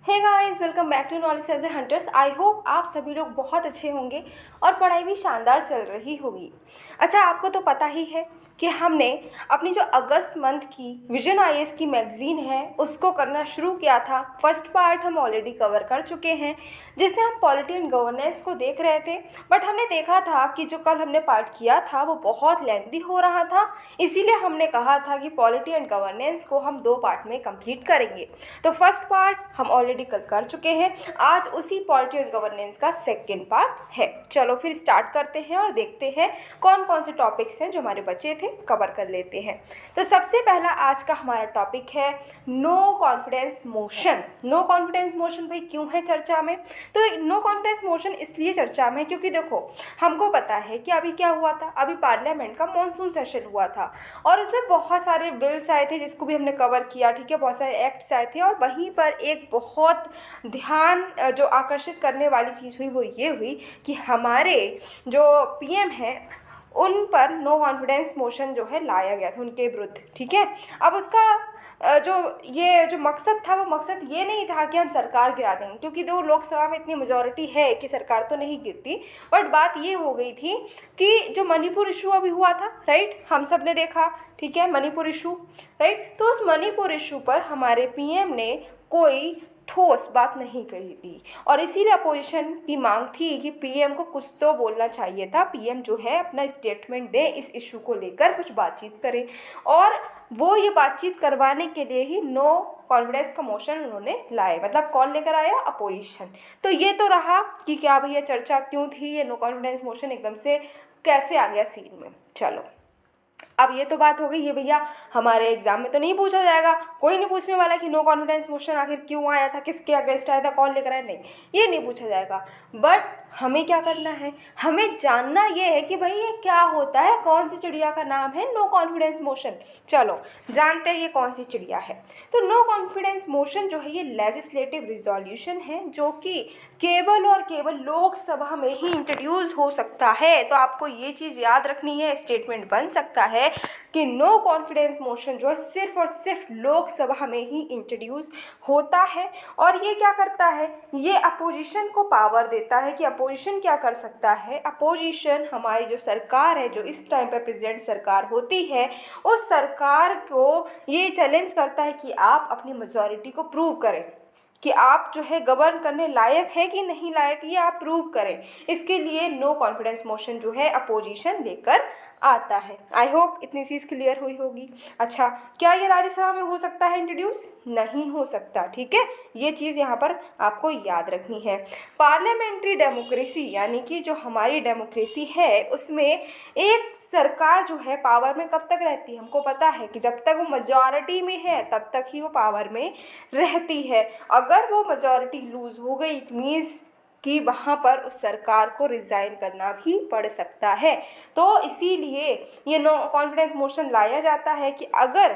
Hey guys, welcome back to knowledge treasure hunters. I hope आप सभी लोग बहुत अच्छे होंगे और पढ़ाई भी शानदार चल रही होगी। अच्छा, आपको तो पता ही है कि हमने अपनी जो अगस्त मंथ की विजन आईएएस की मैगज़ीन है उसको करना शुरू किया था। फर्स्ट पार्ट हम ऑलरेडी कवर कर चुके हैं जिसमें हम पॉलिटी एंड गवर्नेंस को देख रहे थे। बट हमने देखा था कि जो कल हमने पार्ट किया था वो बहुत लेंथी हो रहा था, इसीलिए हमने कहा था कि पॉलिटी एंड गवर्नेंस को हम 2 पार्ट में कंप्लीट करेंगे। तो फर्स्ट पार्ट हम ऑलरेडी कल कर चुके हैं, आज उसी पॉलिटी एंड गवर्नेंस का सेकेंड पार्ट है। चलो फिर स्टार्ट करते हैं और देखते हैं कौन कौन से टॉपिक्स हैं जो हमारे बचे थे, कवर कर लेते हैं। तो सबसे पहला आज का हमारा टॉपिक है no confidence motion. No confidence motion भाई क्यों है चर्चा में? तो नो कॉन्फिडेंस मोशन इसलिए चर्चा में क्योंकि देखो, हमको पता है कि अभी क्या हुआ था, अभी पार्लियामेंट का मॉनसून सेशन हुआ था और उसमें बहुत सारे बिल्स आए थे जिसको भी हमने कवर किया, ठीक है, बहुत सारे एक्ट्स आए थे। और वहीं पर एक बहुत ध्यान जो आकर्षित करने वाली चीज़ हुई वो ये हुई कि हमारे जो पीएम हैं उन पर नो कॉन्फिडेंस मोशन जो है लाया गया था उनके विरुद्ध, ठीक है। अब उसका जो मकसद था वो मकसद ये नहीं था कि हम सरकार गिरा देंगे, क्योंकि दो लोकसभा में इतनी मेजॉरिटी है कि सरकार तो नहीं गिरती। बट बात ये हो गई थी कि जो मणिपुर इशू अभी हुआ था, राइट, हम सब ने देखा, ठीक है, मणिपुर इशू, राइट। तो उस मणिपुर इशू पर हमारे पीएम ने कोई ठोस बात नहीं कही थी और इसीलिए अपोजिशन की मांग थी कि पीएम को कुछ तो बोलना चाहिए था, पीएम जो है अपना स्टेटमेंट दे, इस इशू को लेकर कुछ बातचीत करें। और वो ये बातचीत करवाने के लिए ही नो कॉन्फिडेंस का मोशन उन्होंने लाए। मतलब कौन लेकर आया? अपोजिशन। तो ये तो रहा कि क्या भैया चर्चा क्यों थी, ये नो कॉन्फिडेंस मोशन एकदम से कैसे आ गया सीन में। चलो, अब ये तो बात हो गई, ये भैया हमारे एग्जाम में तो नहीं पूछा जाएगा, कोई नहीं पूछने वाला कि नो कॉन्फिडेंस मोशन आखिर क्यों आया था, किसके अगेंस्ट आया था, कौन लेकर आया, नहीं, ये नहीं पूछा जाएगा। बट हमें क्या करना है, हमें जानना ये है कि भाई ये क्या होता है, कौन सी चिड़िया का नाम है नो कॉन्फिडेंस मोशन। चलो जानते हैं ये कौन सी चिड़िया है। तो नो कॉन्फिडेंस मोशन जो है ये लेजिस्लेटिव रिजोल्यूशन है जो कि केवल और केवल लोकसभा में ही इंट्रोड्यूस हो सकता है। तो आपको ये चीज़ याद रखनी है, स्टेटमेंट बन सकता है कि नो कॉन्फिडेंस मोशन जो है सिर्फ और सिर्फ लोकसभा में ही इंट्रोड्यूस होता है। और ये क्या करता है, ये अपोजिशन को पावर देता है कि अपोजिशन क्या कर सकता है। अपोजिशन हमारी जो सरकार है, जो इस टाइम पर प्रेसिडेंट सरकार होती है, उस सरकार को ये चैलेंज करता है कि आप अपनी मेजॉरिटी को प्रूव करें कि आप जो है गवर्न करने लायक है कि नहीं लायक, ये आप प्रूव करें। इसके लिए नो कॉन्फिडेंस मोशन जो है अपोजिशन लेकर आता है। आई होप इतनी चीज़ क्लियर हुई होगी। अच्छा, क्या ये राज्यसभा में हो सकता है इंट्रोड्यूस? नहीं हो सकता, ठीक है, ये चीज़ यहाँ पर आपको याद रखनी है। पार्लियामेंट्री डेमोक्रेसी यानी कि जो हमारी डेमोक्रेसी है उसमें एक सरकार जो है पावर में कब तक रहती है, हमको पता है कि जब तक वो मेजॉरिटी में है तब तक ही वो पावर में रहती है। अगर वो मेजॉरिटी लूज हो गई इट मीन्स कि वहाँ पर उस सरकार को रिज़ाइन करना भी पड़ सकता है। तो इसीलिए ये नो कॉन्फिडेंस मोशन लाया जाता है कि अगर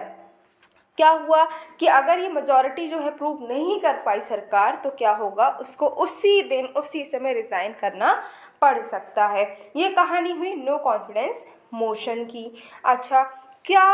क्या हुआ कि अगर ये मेजॉरिटी जो है प्रूव नहीं कर पाई सरकार, तो क्या होगा, उसको उसी दिन उसी समय रिज़ाइन करना पड़ सकता है। ये कहानी हुई नो कॉन्फिडेंस मोशन की। अच्छा, क्या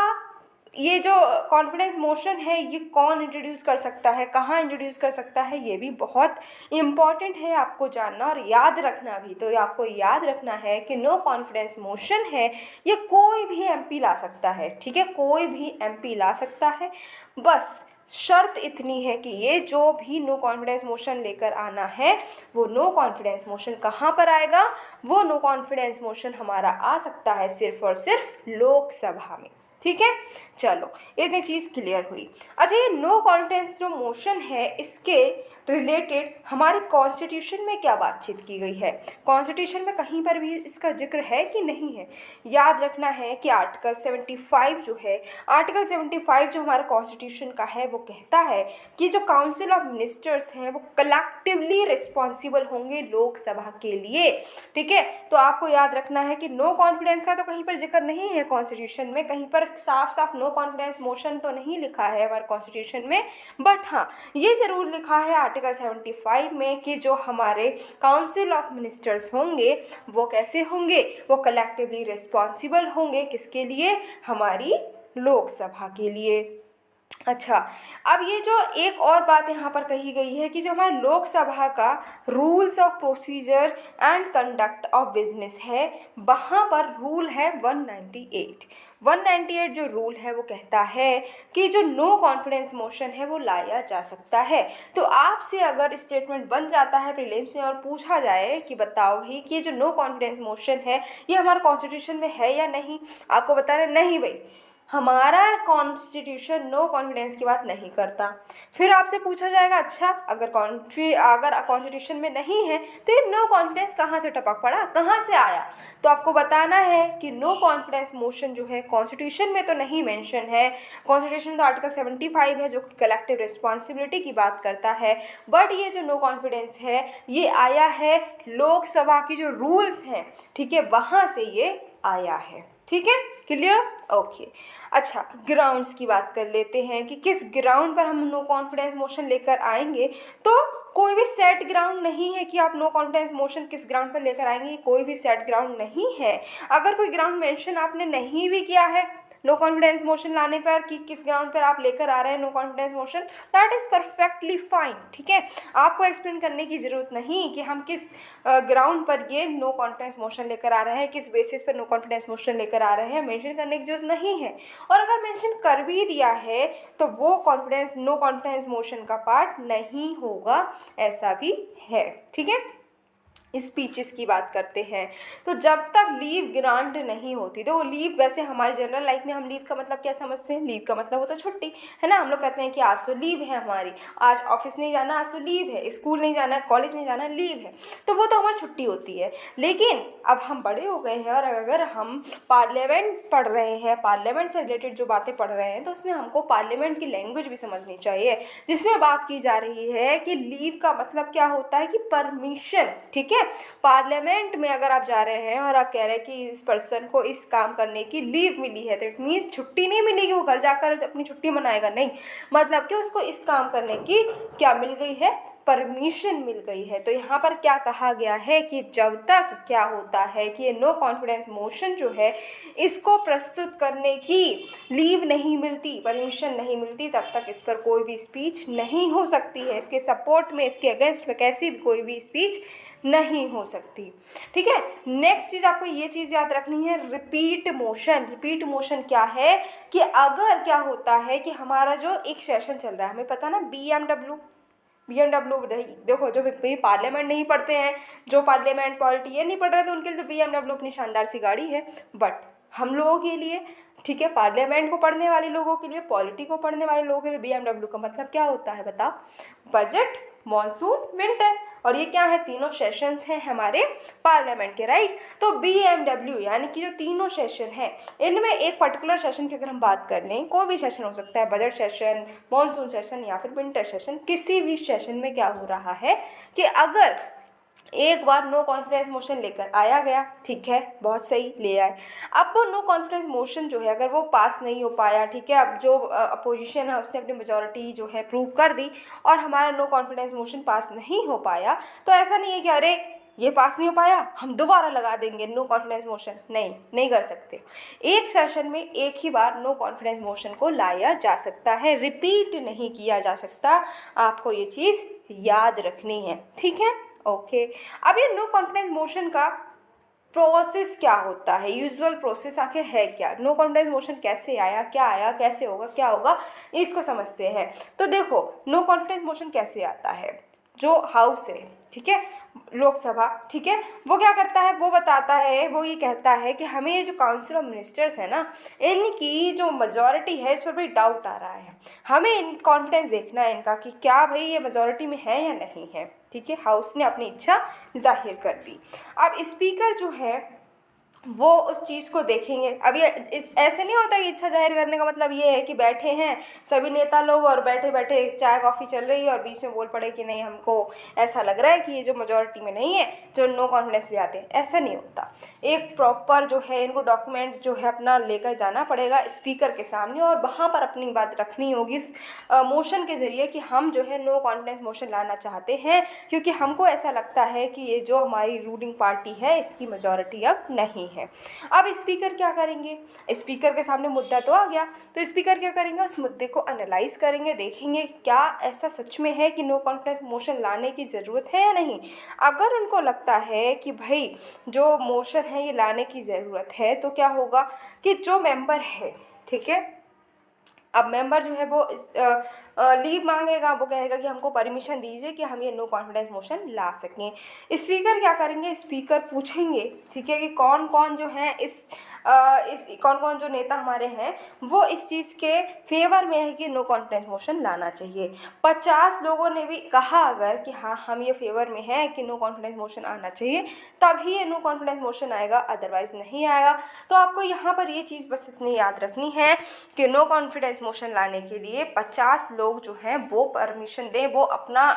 ये जो कॉन्फिडेंस मोशन है ये कौन इंट्रोड्यूस कर सकता है, कहाँ इंट्रोड्यूस कर सकता है, ये भी बहुत इम्पॉर्टेंट है आपको जानना और याद रखना भी। तो आपको याद रखना है कि नो कॉन्फिडेंस मोशन है ये कोई भी एमपी ला सकता है, ठीक है, कोई भी एमपी ला सकता है। बस शर्त इतनी है कि ये जो भी नो कॉन्फिडेंस मोशन लेकर आना है वो नो कॉन्फिडेंस मोशन कहाँ पर आएगा, वो नो कॉन्फिडेंस मोशन हमारा आ सकता है सिर्फ और सिर्फ लोकसभा में, ठीक है। चलो, इतनी चीज़ क्लियर हुई। अच्छा, ये नो कॉन्फिडेंस जो मोशन है इसके रिलेटेड हमारे कॉन्स्टिट्यूशन में क्या बातचीत की गई है, कॉन्स्टिट्यूशन में कहीं पर भी इसका जिक्र है कि नहीं है। याद रखना है कि आर्टिकल 75 जो है, आर्टिकल 75 जो हमारा कॉन्स्टिट्यूशन का है वो कहता है कि जो काउंसिल ऑफ मिनिस्टर्स हैं वो कलेक्टिवली रिस्पॉन्सिबल होंगे लोकसभा के लिए, ठीक है। तो आपको याद रखना है कि नो कॉन्फिडेंस का तो कहीं पर जिक्र नहीं है कॉन्स्टिट्यूशन में, कहीं पर साफ साफ नो कॉन्फिडेंस मोशन तो नहीं लिखा है हमारे कॉन्स्टिट्यूशन में। बट हाँ, ये ज़रूर लिखा है आर्टिकल 75 में कि जो हमारे काउंसिल ऑफ मिनिस्टर्स होंगे वो कैसे होंगे, वो कलेक्टिवली रिस्पॉन्सिबल होंगे, किसके लिए, हमारी लोकसभा के लिए। अच्छा, अब ये जो एक और बात यहाँ पर कही गई है कि जो हमारे लोकसभा का rules of procedure and conduct of business है, वहाँ पर रूल है 198। 198 जो रूल है वो कहता है कि जो नो कॉन्फिडेंस मोशन है वो लाया जा सकता है। तो आपसे अगर स्टेटमेंट बन जाता है प्रीलिम्स में और पूछा जाए कि बताओ भाई कि ये जो नो कॉन्फिडेंस मोशन है ये हमारे कॉन्स्टिट्यूशन में है या नहीं, आपको बताना नहीं भाई हमारा कॉन्स्टिट्यूशन नो कॉन्फिडेंस की बात नहीं करता। फिर आपसे पूछा जाएगा अच्छा अगर कॉन्स्टिट्यूशन में नहीं है तो ये नो कॉन्फिडेंस कहाँ से टपक पड़ा, कहाँ से आया। तो आपको बताना है कि नो कॉन्फिडेंस मोशन जो है कॉन्स्टिट्यूशन में तो नहीं मेंशन है। कॉन्स्टिट्यूशन तो आर्टिकल 75 है जो कलेक्टिव रिस्पॉन्सिबिलिटी की बात करता है, बट ये जो नो कॉन्फिडेंस है ये आया है लोकसभा की जो रूल्स हैं, ठीक है, वहाँ से ये आया है। ठीक है, क्लियर, ओके। अच्छा, ग्राउंड्स की बात कर लेते हैं कि किस ग्राउंड पर हम नो कॉन्फिडेंस मोशन लेकर आएंगे। तो कोई भी सेट ग्राउंड नहीं है कि आप नो कॉन्फिडेंस मोशन किस ग्राउंड पर लेकर आएंगे, कोई भी सेट ग्राउंड नहीं है। अगर कोई ग्राउंड मेंशन आपने नहीं भी किया है नो कॉन्फिडेंस मोशन लाने पर कि किस ग्राउंड पर आप लेकर आ रहे हैं no confidence motion, that is perfectly fine. ठीक है, आपको एक्सप्लेन करने की ज़रूरत नहीं कि हम किस ग्राउंड पर ये नो कॉन्फिडेंस मोशन लेकर आ रहे हैं, किस बेसिस पर नो कॉन्फिडेंस मोशन लेकर आ रहे हैं, मेंशन करने की जरूरत नहीं है। और अगर मेंशन कर भी दिया है तो वो नो कॉन्फिडेंस मोशन का पार्ट नहीं होगा, ऐसा भी है। ठीक है, स्पीचेस की बात करते हैं तो जब तक लीव ग्रांट नहीं होती, तो वो लीव वैसे हमारे जनरल लाइफ में हम लीव का मतलब क्या समझते हैं, लीव का मतलब होता है छुट्टी, है ना। हम लोग कहते हैं कि आज तो लीव है हमारी, आज ऑफिस नहीं जाना, आज तो लीव है, स्कूल नहीं जाना, कॉलेज नहीं जाना, लीव है, तो वो तो हमारी छुट्टी होती है। लेकिन अब हम बड़े हो गए हैं और अगर हम पार्लियामेंट पढ़ रहे हैं, पार्लियामेंट से रिलेटेड जो बातें पढ़ रहे हैं, तो उसमें हमको पार्लियामेंट की लैंग्वेज भी समझनी चाहिए, जिसमें बात की जा रही है कि लीव का मतलब क्या होता है कि परमिशन। ठीक है, पार्लियामेंट में अगर आप जा रहे हैं और आप कह रहे हैं कि इस पर्सन को इस काम करने की लीव मिली है, तो इट मीन्स छुट्टी नहीं मिलेगी, वो घर जाकर अपनी छुट्टी मनाएगा, नहीं, मतलब कि उसको इस काम करने की क्या मिल गई है, परमिशन मिल गई है। तो यहाँ पर क्या कहा गया है कि जब तक क्या होता है कि ये नो कॉन्फिडेंस मोशन जो है इसको प्रस्तुत करने की लीव नहीं मिलती, परमिशन नहीं मिलती, तब तक इस पर कोई भी स्पीच नहीं हो सकती है, इसके सपोर्ट में, इसके अगेंस्ट में कैसी भी कोई भी स्पीच नहीं हो सकती। ठीक है, नेक्स्ट चीज़ आपको ये चीज़ याद रखनी है, रिपीट मोशन। रिपीट मोशन क्या है कि अगर क्या होता है कि हमारा जो एक सेशन चल रहा है, हमें पता ना BMW देखो, जो भी पार्लियामेंट नहीं पढ़ते हैं, जो पार्लियामेंट पॉलिटी ये नहीं पढ़ रहे, तो उनके लिए तो BMW अपनी शानदार सी गाड़ी है, बट हम लोगों के लिए, ठीक है, पार्लियामेंट को पढ़ने वाले लोगों के लिए, पॉलिटी को पढ़ने वाले लोगों के लिए BMW का मतलब क्या होता है बताओ, बजट, मॉनसून, विंटर, और ये क्या है, तीनों सेशंस हैं हमारे पार्लियामेंट के, राइट। तो BMW यानी कि जो तीनों सेशन हैं, इनमें एक पर्टिकुलर सेशन की अगर हम बात कर लें, कोई भी सेशन हो सकता है, बजट सेशन, मॉनसून सेशन या फिर विंटर सेशन, किसी भी सेशन में क्या हो रहा है कि अगर एक बार नो कॉन्फिडेंस मोशन लेकर आया गया, ठीक है, बहुत सही, ले आए, अब वो नो कॉन्फिडेंस मोशन जो है अगर वो पास नहीं हो पाया, ठीक है, अब जो अपोजिशन है उसने अपनी मेजॉरिटी जो है प्रूव कर दी और हमारा नो कॉन्फिडेंस मोशन पास नहीं हो पाया, तो ऐसा नहीं है कि अरे ये पास नहीं हो पाया हम दोबारा लगा देंगे नो कॉन्फिडेंस मोशन, नहीं कर सकते। एक सेशन में एक ही बार नो कॉन्फिडेंस मोशन को लाया जा सकता है, रिपीट नहीं किया जा सकता, आपको ये चीज़ याद रखनी है। ठीक है, ओके। अब ये नो कॉन्फिडेंस मोशन का प्रोसेस क्या होता है, यूजुअल प्रोसेस आखिर है क्या, नो कॉन्फिडेंस मोशन कैसे आया, कैसे होगा, क्या होगा, इसको समझते हैं। तो देखो, नो कॉन्फिडेंस मोशन कैसे आता है, जो हाउस है, ठीक है, लोकसभा, ठीक है, वो क्या करता है, वो बताता है, वो ये कहता है कि हमें ये जो काउंसिल ऑफ मिनिस्टर्स है ना, इनकी जो मेजॉरिटी है इस पर भी डाउट आ रहा है, हमें इन कॉन्फिडेंस देखना है इनका कि क्या भाई ये मेजॉरिटी में है या नहीं है। ठीक है, हाउस ने अपनी इच्छा जाहिर कर दी। अब स्पीकर जो है वो उस चीज़ को देखेंगे। अब ये ऐसे नहीं होता कि इच्छा जाहिर करने का मतलब ये है कि बैठे हैं सभी नेता लोग और बैठे बैठे चाय कॉफ़ी चल रही है और बीच में बोल पड़े कि नहीं हमको ऐसा लग रहा है कि ये जो मेजॉरिटी में नहीं है, जो नो कॉन्फिडेंस ले आते हैं, ऐसा नहीं होता। एक प्रॉपर जो है इनको डॉक्यूमेंट जो है अपना लेकर जाना पड़ेगा स्पीकर के सामने और वहाँ पर अपनी बात रखनी होगी इस मोशन के ज़रिए कि हम जो है नो कॉन्फिडेंस मोशन लाना चाहते हैं क्योंकि हमको ऐसा लगता है कि ये जो हमारी रूलिंग पार्टी है इसकी मेजॉरिटी अब नहीं है। अब स्पीकर क्या करेंगे, स्पीकर के सामने मुद्दा तो आ गया, तो स्पीकर क्या करेंगे, उस मुद्दे को एनालाइज करेंगे, देखेंगे क्या ऐसा सच में है कि नो कॉन्फिडेंस मोशन लाने की ज़रूरत है या नहीं। अगर उनको लगता है कि भाई जो मोशन है ये लाने की ज़रूरत है, तो क्या होगा कि जो मेंबर है, ठीक है, अब मेंबर जो है वो लीव मांगेगा, वो कहेगा कि हमको परमिशन दीजिए कि हम ये नो कॉन्फिडेंस मोशन ला सकें। स्पीकर क्या करेंगे, स्पीकर पूछेंगे, ठीक है, कि कौन कौन जो है इस कौन कौन जो नेता हमारे हैं वो इस चीज़ के फेवर में है कि नो कॉन्फिडेंस मोशन लाना चाहिए। 50 लोगों ने भी कहा अगर कि हाँ हम ये फेवर में है कि नो कॉन्फिडेंस मोशन आना चाहिए, तभी ये नो कॉन्फिडेंस मोशन आएगा, अदरवाइज़ नहीं आएगा। तो आपको यहाँ पर ये चीज़ बस इतनी याद रखनी है कि नो कॉन्फिडेंस मोशन लाने के लिए 50 लोग जो हैं वो परमिशन दें, वो अपना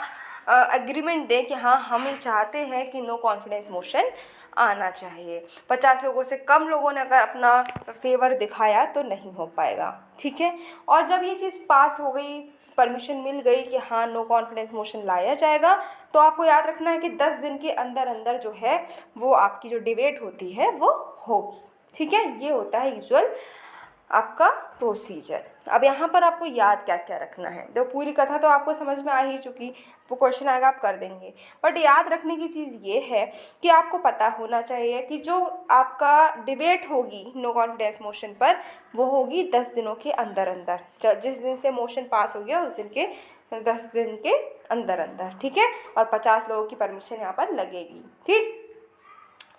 एग्रीमेंट दें कि हाँ हम ये चाहते हैं कि नो कॉन्फिडेंस मोशन आना चाहिए। 50 लोगों से कम लोगों ने अगर अपना फेवर दिखाया तो नहीं हो पाएगा, ठीक है। और जब ये चीज़ पास हो गई, परमिशन मिल गई कि हाँ नो कॉन्फिडेंस मोशन लाया जाएगा, तो आपको याद रखना है कि 10 दिन के अंदर अंदर जो है वो आपकी जो डिबेट होती है वो होगी, ठीक है। ये होता है यूजुअल आपका प्रोसीजर। अब यहाँ पर आपको याद क्या क्या रखना है, जो पूरी कथा तो आपको समझ में आ ही चुकी, वो क्वेश्चन आएगा आप कर देंगे, बट याद रखने की चीज़ ये है कि आपको पता होना चाहिए कि जो आपका डिबेट होगी नो कॉन्फिडेंस मोशन पर वो होगी 10 दिनों के अंदर अंदर। जिस दिन से मोशन पास हो गया उस दिन के 10 दिन के अंदर अंदर, ठीक है। और 50 लोगों की परमिशन यहाँ पर लगेगी, ठीक,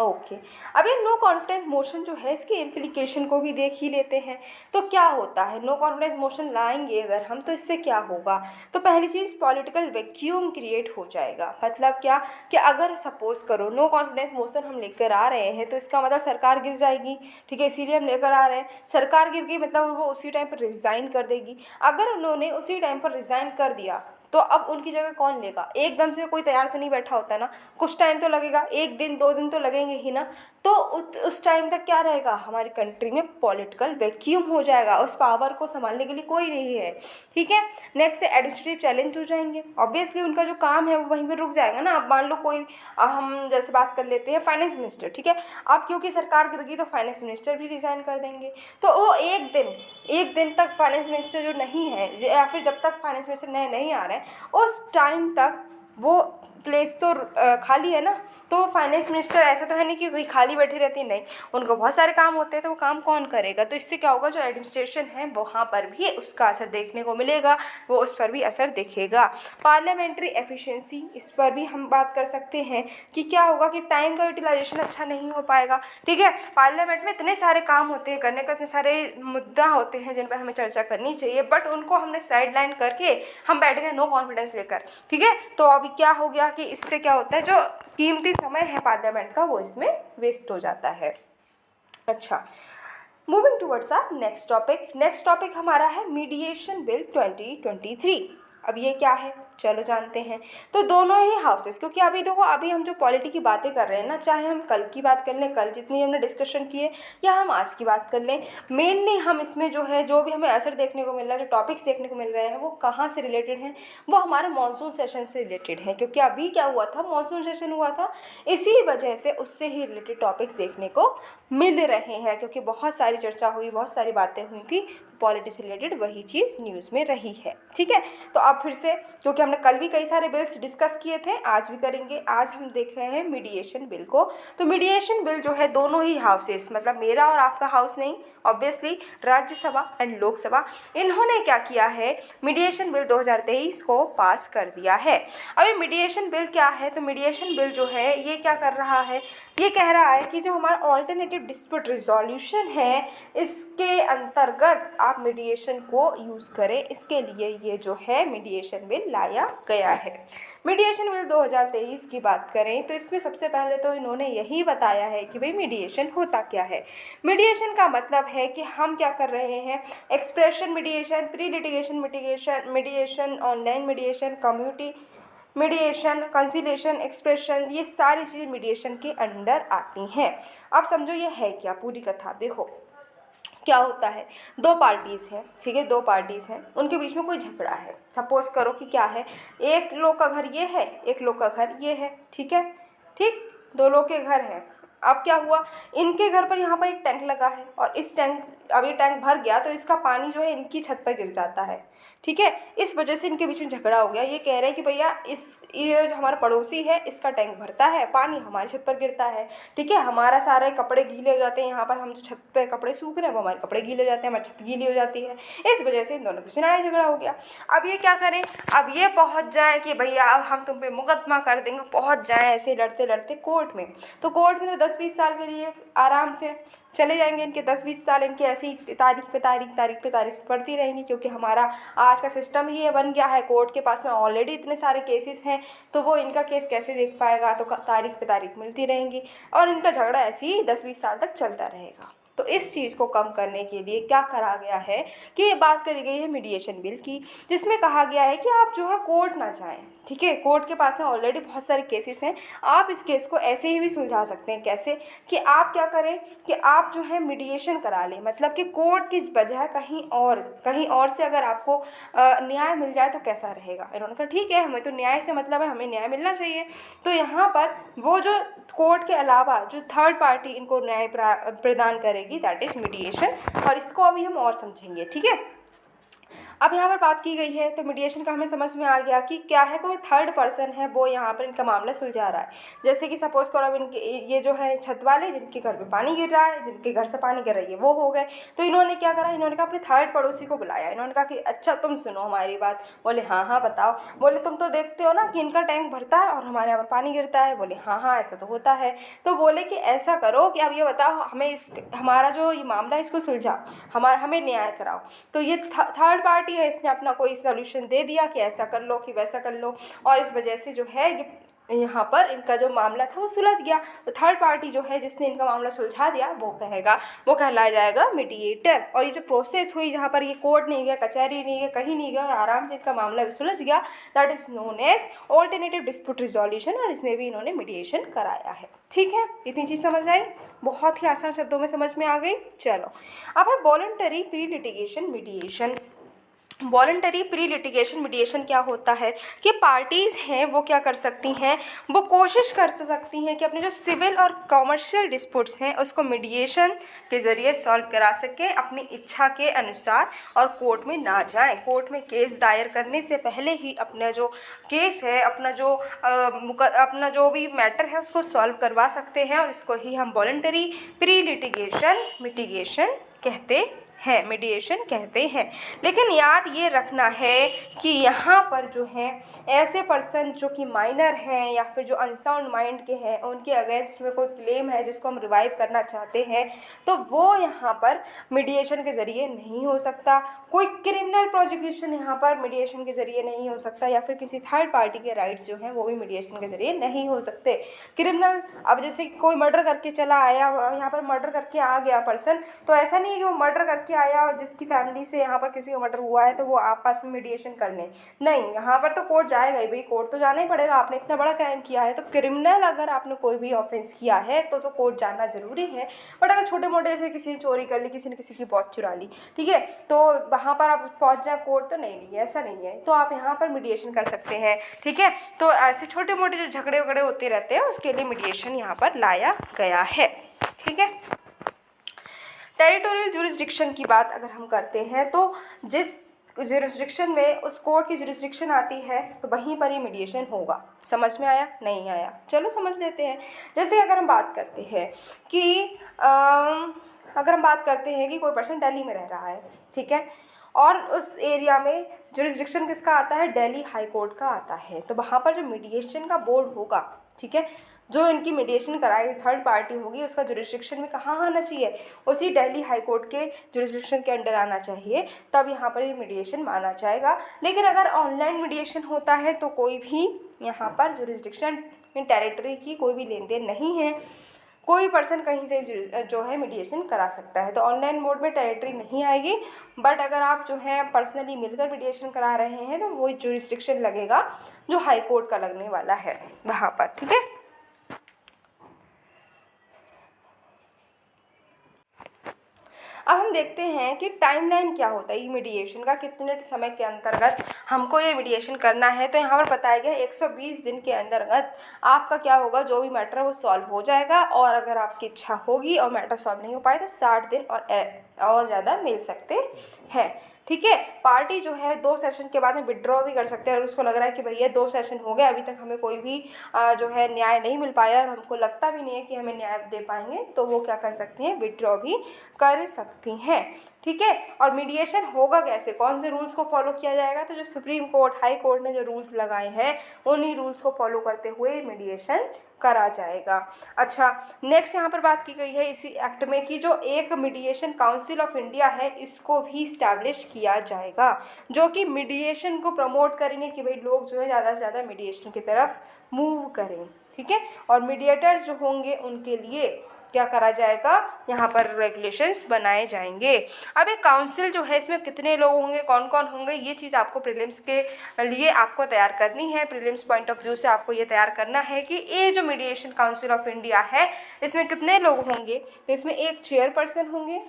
ओके। अब ये नो कॉन्फिडेंस मोशन जो है इसकी इम्प्लीकेशन को भी देख ही लेते हैं। तो क्या होता है, नो कॉन्फिडेंस मोशन लाएंगे अगर हम, तो इससे क्या होगा, तो पहली चीज़ पॉलिटिकल वैक्यूम क्रिएट हो जाएगा। मतलब क्या कि अगर सपोज करो नो कॉन्फिडेंस मोशन हम लेकर आ रहे हैं तो इसका मतलब सरकार गिर जाएगी, ठीक है, इसीलिए हम लेकर आ रहे हैं। सरकार गिर गई मतलब वो उसी टाइम पर रिज़ाइन कर देगी। अगर उन्होंने उसी टाइम पर रिज़ाइन कर दिया तो अब उनकी जगह कौन लेगा, एकदम से कोई तैयार तो नहीं बैठा होता ना, कुछ टाइम तो लगेगा, 1 दिन 2 दिन तो लगेंगे ही ना। तो उस टाइम तक क्या रहेगा, हमारी कंट्री में पॉलिटिकल वैक्यूम हो जाएगा, उस पावर को संभालने के लिए कोई नहीं है, ठीक है। नेक्स्ट है एडमिनिस्ट्रेटिव चैलेंज हो जाएंगे, ऑब्वियसली उनका जो काम है वो वहीं पर रुक जाएगा ना। अब मान लो कोई हम जैसे बात कर लेते हैं फाइनेंस मिनिस्टर, ठीक है, अब क्योंकि सरकार गिर गई तो फाइनेंस मिनिस्टर भी रिज़ाइन कर देंगे, तो वो एक दिन तक फाइनेंस मिनिस्टर जो नहीं है, या फिर जब तक फाइनेंस मिनिस्टर नए नहीं आ रहे हैं उस टाइम तक वो प्लेस तो खाली है ना। तो फाइनेंस मिनिस्टर ऐसा तो है नहीं कि कोई खाली बैठी रहती, नहीं, उनको बहुत सारे काम होते हैं, तो वो काम कौन करेगा। तो इससे क्या होगा, जो एडमिनिस्ट्रेशन है वहाँ पर भी उसका असर देखने को मिलेगा, वो उस पर भी असर दिखेगा। पार्लियामेंट्री एफिशिएंसी, इस पर भी हम बात कर सकते हैं कि क्या होगा कि टाइम का यूटिलाइजेशन अच्छा नहीं हो पाएगा, ठीक है। पार्लियामेंट में इतने सारे काम होते हैं करने का, इतने सारे मुद्दा होते हैं जिन पर हमें चर्चा करनी चाहिए, बट उनको हमने साइड लाइन करके हम बैठ गए नो कॉन्फिडेंस लेकर, ठीक है। तो अभी क्या हो गया कि इससे क्या होता है, जो कीमती समय है पार्लियामेंट का वो इसमें वेस्ट हो जाता है। अच्छा, moving towards our next topic हमारा है मीडिएशन बिल 2023। अब ये क्या है, चलो जानते हैं। तो दोनों ही हाउसेस, क्योंकि अभी देखो अभी हम जो पॉलिटी की बातें कर रहे हैं ना, चाहे हम कल की बात कर लें, कल जितनी हमने डिस्कशन की है, या हम आज की बात कर लें, मेनली हम इसमें जो है जो भी हमें असर देखने को मिल रहा है, जो टॉपिक्स देखने को मिल रहे हैं वो कहाँ से रिलेटेड हैं, वो हमारे मानसून सेशन से रिलेटेड हैं। क्योंकि अभी क्या हुआ था, मानसून सेशन हुआ था, इसी वजह से उससे ही रिलेटेड टॉपिक्स देखने को मिल रहे हैं, क्योंकि बहुत सारी चर्चा हुई, बहुत सारी बातें हुई थी, पॉलिटी से रिलेटेड वही चीज़ न्यूज़ में रही है, ठीक है। तो अब फिर से, क्योंकि हमने कल भी कई सारे बिल्स डिस्कस किए थे, आज भी करेंगे। आज हम देख रहे हैं मीडिएशन बिल को। तो मीडिएशन बिल जो है दोनों ही हाउसेस, मतलब मेरा और आपका हाउस नहीं, ऑब्वियसली राज्यसभा एंड लोकसभा, इन्होंने क्या किया है, मीडिएशन बिल 2023 को पास कर दिया है। अब ये मीडिएशन बिल क्या है, तो मीडिएशन बिल जो है ये क्या कर रहा है, ये कह रहा है कि जो हमारा ऑल्टरनेटिव डिस्प्यूट रिजोल्यूशन है इसके अंतर्गत आप मीडिएशन को यूज़ करें, इसके लिए ये जो है मीडिएशन बिल लाया गया है। मीडिएशन बिल 2023 की बात करें तो इसमें सबसे पहले तो इन्होंने यही बताया है कि भाई मीडिएशन होता क्या है। मीडिएशन का मतलब है कि हम क्या कर रहे हैं, expression mediation, pre litigation mediation, online mediation, community mediation, conciliation, expression, ये सारी चीज़ें मीडिएशन के अंडर आती हैं। अब समझो ये है क्या, पूरी कथा देखो क्या होता है। दो पार्टीज़ हैं, ठीक है, दो पार्टीज़ हैं, उनके बीच में कोई झगड़ा है। सपोज करो कि क्या है, एक लोग का घर ये है, एक लोग का घर ये है, ठीक है, ठीक, दो लोग के घर हैं। अब क्या हुआ, इनके घर पर यहाँ पर एक टैंक लगा है और इस टैंक, अब ये टैंक भर गया तो इसका पानी जो है इनकी छत पर गिर जाता है, ठीक है। इस वजह से इनके बीच में झगड़ा हो गया। ये कह रहे हैं कि भैया ये जो हमारा पड़ोसी है इसका टैंक भरता है, पानी हमारी छत पर गिरता है, ठीक है, हमारा सारे कपड़े गीले हो जाते हैं, यहाँ पर हम जो छत पे कपड़े सूख रहे हैं वो हमारे कपड़े गीले हो जाते हैं, हमारी छत गीली हो जाती है। इस वजह से इन दोनों के बीच लड़ाई झगड़ा हो गया। अब ये क्या करें, अब ये पहुँच जाए कि भैया अब हम तुम पे मुकदमा कर देंगे, पहुँच जाए ऐसे लड़ते लड़ते कोर्ट में। तो कोर्ट में तो 10-20 साल के लिए आराम से चले जाएंगे, इनके 10-20 साल इनके ऐसे ही तारीख पे तारीख पड़ती रहेंगी, क्योंकि हमारा आज का सिस्टम ही ये बन गया है। कोर्ट के पास में ऑलरेडी इतने सारे केसेस हैं, तो वो इनका केस कैसे देख पाएगा, तो तारीख पे तारीख मिलती रहेंगी और इनका झगड़ा ऐसे ही 10-20 साल तक चलता रहेगा। तो इस चीज़ को कम करने के लिए क्या करा गया है कि ये बात करी गई है मीडिएशन बिल की, जिसमें कहा गया है कि आप जो है कोर्ट ना जाएं, ठीक है। कोर्ट के पास में ऑलरेडी बहुत सारे केसेस हैं, आप इस केस को ऐसे ही भी सुलझा सकते हैं। कैसे कि आप क्या करें कि आप जो है मीडिएशन करा लें, मतलब कि कोर्ट की बजाय कहीं और से अगर आपको न्याय मिल जाए तो कैसा रहेगा। इन्होंने कहा ठीक है, हमें तो न्याय से मतलब है, हमें न्याय मिलना चाहिए। तो यहाँ पर वो जो कोर्ट के अलावा जो थर्ड पार्टी इनको न्याय प्रदान करेगी, दैट इज़ मीडिएशन, और इसको अभी हम और समझेंगे, ठीक है। अब यहाँ पर बात की गई है तो मीडिएशन का हमें समझ में आ गया कि क्या है, कोई थर्ड पर्सन है वो यहाँ पर इनका मामला सुलझा रहा है। जैसे कि सपोज करो अब इनके ये जो है छत वाले जिनके घर पे पानी गिर रहा है, जिनके घर से पानी गिर रही है वो हो गए, तो इन्होंने क्या करा, इन्होंने कहा अपने थर्ड पड़ोसी को बुलाया। इन्होंने कहा कि अच्छा तुम सुनो हमारी बात। बोले हाँ हाँ बताओ। बोले तुम तो देखते हो ना कि इनका टैंक भरता है और हमारे यहाँ पर पानी गिरता है। बोले हाँ हाँ ऐसा तो होता है। तो बोले कि ऐसा करो कि अब ये बताओ हमें हमारा जो ये मामला है इसको सुलझाओ, हमें न्याय कराओ। तो ये थर्ड पार्टी है, इसने अपना कोई सोल्यूशन दे दिया कि ऐसा कर लो कि वैसा कर लो, और इस वजह से जो है ये यहाँ पर इनका जो मामला था वो सुलझ गया। तो थर्ड पार्टी जो है जिसने इनका मामला सुलझा दिया वो कहलाया जाएगा मीडिएटर। और ये जो प्रोसेस हुई जहाँ पर ये कोर्ट नहीं गया, कचहरी नहीं गया, कहीं नहीं गया, आराम से इनका मामला भी सुलझ गया, that is known as alternative dispute resolution, और इसमें भी इन्होंने मीडिएशन कराया है, ठीक है। इतनी चीज़ समझ आई, बहुत ही आसान शब्दों में समझ में आ गई। चलो अब है voluntary pre litigation mediation. Voluntary pre litigation mediation क्या होता है कि पार्टीज़ हैं वो क्या कर सकती हैं, वो कोशिश कर सकती हैं कि अपने जो सिविल और कॉमर्शियल डिस्प्यूट्स हैं उसको मीडिएशन के ज़रिए सॉल्व करा सकें अपनी इच्छा के अनुसार, और कोर्ट में ना जाएं। कोर्ट में केस दायर करने से पहले ही अपना जो केस है, अपना जो भी मैटर है उसको सॉल्व करवा सकते हैं, और इसको ही हम वॉलंटरी प्री लिटिगेशन मिटिगेशन कहते हैं, मीडिएशन कहते हैं। लेकिन याद ये रखना है कि यहाँ पर जो है ऐसे पर्सन जो कि माइनर हैं या फिर जो अनसाउंड माइंड के हैं, उनके अगेंस्ट में कोई क्लेम है जिसको हम रिवाइव करना चाहते हैं, तो वो यहाँ पर मीडिएशन के ज़रिए नहीं हो सकता। कोई क्रिमिनल प्रोसिक्यूशन यहाँ पर मीडिएशन के ज़रिए नहीं हो सकता, या फिर किसी थर्ड पार्टी के राइट्स जो हैं वो भी मीडिएशन के ज़रिए नहीं हो सकते। क्रिमिनल, अब जैसे कोई मर्डर करके चला आया, यहाँ पर मर्डर करके आ गया पर्सन, तो ऐसा नहीं है कि वो मर्डर करके आया और जिसकी फैमिली से यहाँ पर किसी का मर्डर हुआ है तो वो आपस में मीडिएशन कर लें, नहीं, यहाँ पर तो कोर्ट जाएगा ही भाई, कोर्ट तो जाना ही पड़ेगा। आपने इतना बड़ा क्राइम किया है तो क्रिमिनल, अगर आपने कोई भी ऑफेंस किया है तो कोर्ट जाना जरूरी है। बट अगर छोटे मोटे जैसे किसी ने चोरी कर ली, किसी ने किसी की वॉच चुरा ली, ठीक है, तो वहाँ पर आप पहुँच जाए कोर्ट, तो नहीं, ऐसा नहीं है, तो आप यहाँ पर मीडिएशन कर सकते हैं, ठीक है। तो ऐसे छोटे मोटे जो झगड़े वगड़े होते रहते हैं उसके लिए मीडिएशन यहाँ पर लाया गया है, ठीक है। टेरिटोरियल जुरिस्डिक्शन की बात अगर हम करते हैं तो जिस जुरिस्डिक्शन में उस कोर्ट की जुरिस्डिक्शन आती है तो वहीं पर ही मीडिएशन होगा। समझ में आया, नहीं आया, चलो समझ लेते हैं। जैसे अगर हम बात करते हैं कि कोई पर्सन दिल्ली में रह रहा है, ठीक है, और उस एरिया में जुरिस्डिक्शन किसका आता है, दिल्ली हाई कोर्ट का आता है, तो वहाँ पर जो मीडिएशन का बोर्ड होगा, ठीक है, जो इनकी मीडिएशन कराई थर्ड पार्टी होगी उसका जुरिस्डिक्शन में कहाँ आना चाहिए, उसी दिल्ली हाई कोर्ट के जुरिस्डिक्शन के अंडर आना चाहिए, तब यहाँ पर ये मीडिएशन माना जाएगा। लेकिन अगर ऑनलाइन मीडिएशन होता है तो कोई भी यहाँ पर जुरिस्डिक्शन में टेरिटरी की कोई भी लेन देन नहीं है, कोई पर्सन कहीं से जो है मीडिएशन करा सकता है। तो ऑनलाइन मोड में टेरिटरी नहीं आएगी, बट अगर आप जो है पर्सनली मिलकर मीडिएशन करा रहे हैं तो वही जुरिस्डिक्शन लगेगा जो हाई कोर्ट का लगने वाला है वहाँ पर, ठीक है। अब हम देखते हैं कि टाइमलाइन क्या होता है ये मीडिएशन का, कितने समय के अंतर्गत हमको ये मीडिएशन करना है। तो यहाँ पर बताया गया 120 दिन के अंतर्गत आपका क्या होगा, जो भी मैटर है वो सॉल्व हो जाएगा। और अगर आपकी इच्छा होगी और मैटर सॉल्व नहीं हो पाए तो 60 दिन और ज़्यादा मिल सकते हैं। ठीक है, पार्टी जो है 2 सेशन के बाद में विड्रॉ भी कर सकते हैं। और उसको लग रहा है कि भैया 2 सेशन हो गए, अभी तक हमें कोई भी जो है न्याय नहीं मिल पाया और हमको लगता भी नहीं है कि हमें न्याय दे पाएंगे, तो वो क्या कर सकती हैं, विड्रॉ भी कर सकती हैं। ठीक है, और मीडिएशन होगा कैसे, कौन से रूल्स को फॉलो किया जाएगा, तो जो सुप्रीम कोर्ट, हाई कोर्ट ने जो रूल्स लगाए हैं उन्हीं रूल्स को फॉलो करते हुए मीडिएशन करा जाएगा। अच्छा, नेक्स्ट यहाँ पर बात की गई है इसी एक्ट में कि जो एक मीडिएशन काउंसिल ऑफ इंडिया है इसको भी इस्टेब्लिश किया जाएगा, जो कि मीडिएशन को प्रमोट करेंगे कि भाई लोग जो है ज़्यादा से ज़्यादा मीडिएशन की तरफ मूव करें। ठीक है, और मीडिएटर्स जो होंगे उनके लिए क्या करा जाएगा, यहाँ पर रेगुलेशंस बनाए जाएंगे। अब एक काउंसिल जो है इसमें कितने लोग होंगे, कौन कौन होंगे, ये चीज़ आपको प्रीलिम्स के लिए आपको तैयार करनी है। प्रीलिम्स पॉइंट ऑफ व्यू से आपको ये तैयार करना है कि ये जो मीडिएशन काउंसिल ऑफ इंडिया है इसमें कितने लोग होंगे। तो इसमें एक चेयरपर्सन होंगे,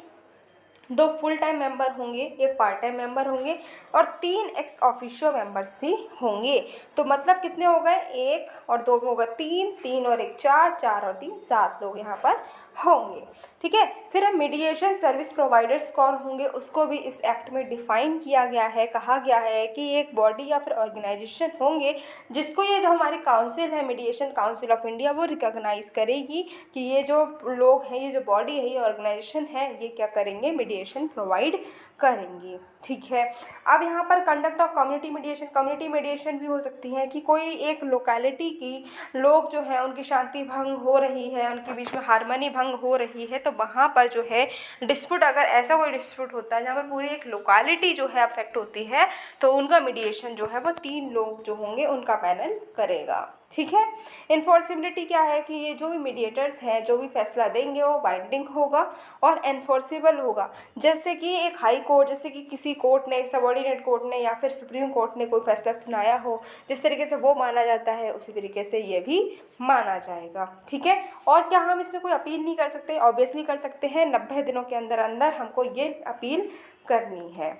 2 फुल टाइम मेंबर होंगे, 1 पार्ट टाइम मेंबर होंगे और 3 एक्स ऑफिशियो मेंबर्स भी होंगे। तो मतलब कितने हो गए, 1 और 2 में होगा 3, 3 और 1 4, 4 और 3 7 लोग यहाँ पर होंगे। ठीक है, फिर हम मीडिएशन सर्विस प्रोवाइडर्स कौन होंगे उसको भी इस एक्ट में डिफाइन किया गया है। कहा गया है कि एक बॉडी या फिर ऑर्गेनाइजेशन होंगे जिसको ये जो हमारी काउंसिल है, मीडिएशन काउंसिल ऑफ इंडिया, वो रिकॉग्नाइज करेगी कि ये जो लोग हैं, ये जो बॉडी है, ये ऑर्गेनाइजेशन है, ये क्या करेंगे, मीडिएशन प्रोवाइड करेंगी। ठीक है, अब यहाँ पर conduct of community mediation, community mediation भी हो सकती है कि कोई एक लोकेलिटी की लोग जो है उनकी शांति भंग हो रही है, उनके बीच में हार्मनी भंग हो रही है, तो वहाँ पर जो है डिस्प्यूट, अगर ऐसा कोई डिस्प्यूट होता है जहाँ पर पूरी एक लोकेलिटी जो है अफेक्ट होती है, तो उनका मीडिएशन जो है वो 3 लोग जो होंगे उनका पैनल करेगा। ठीक है, इन्फोर्सिबिलिटी क्या है कि ये जो भी मीडिएटर्स हैं जो भी फैसला देंगे वो बाइंडिंग होगा और एनफोर्सेबल होगा। जैसे कि एक हाई कोर्ट, जैसे कि किसी कोर्ट ने, सबऑर्डिनेट कोर्ट ने या फिर सुप्रीम कोर्ट ने कोई फैसला सुनाया हो, जिस तरीके से वो माना जाता है उसी तरीके से ये भी माना जाएगा। ठीक है, और क्या हम इसमें कोई अपील नहीं कर सकते, ऑब्वियसली कर सकते हैं, 90 दिनों के अंदर अंदर हमको ये अपील करनी है।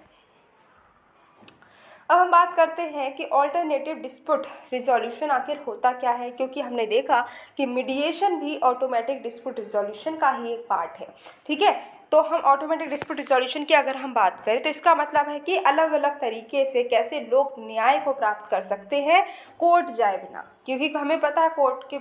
अब हम बात करते हैं कि ऑल्टरनेटिव डिस्प्यूट रिजोल्यूशन आखिर होता क्या है, क्योंकि हमने देखा कि मीडिएशन भी ऑटोमेटिक डिस्प्यूट रिजोल्यूशन का ही एक पार्ट है। ठीक है, तो हम ऑटोमेटिक डिस्प्यूट रिजोल्यूशन की अगर हम बात करें तो इसका मतलब है कि अलग अलग तरीके से कैसे लोग न्याय को प्राप्त कर सकते हैं कोर्ट जाए बिना, क्योंकि हमें पता है कोर्ट के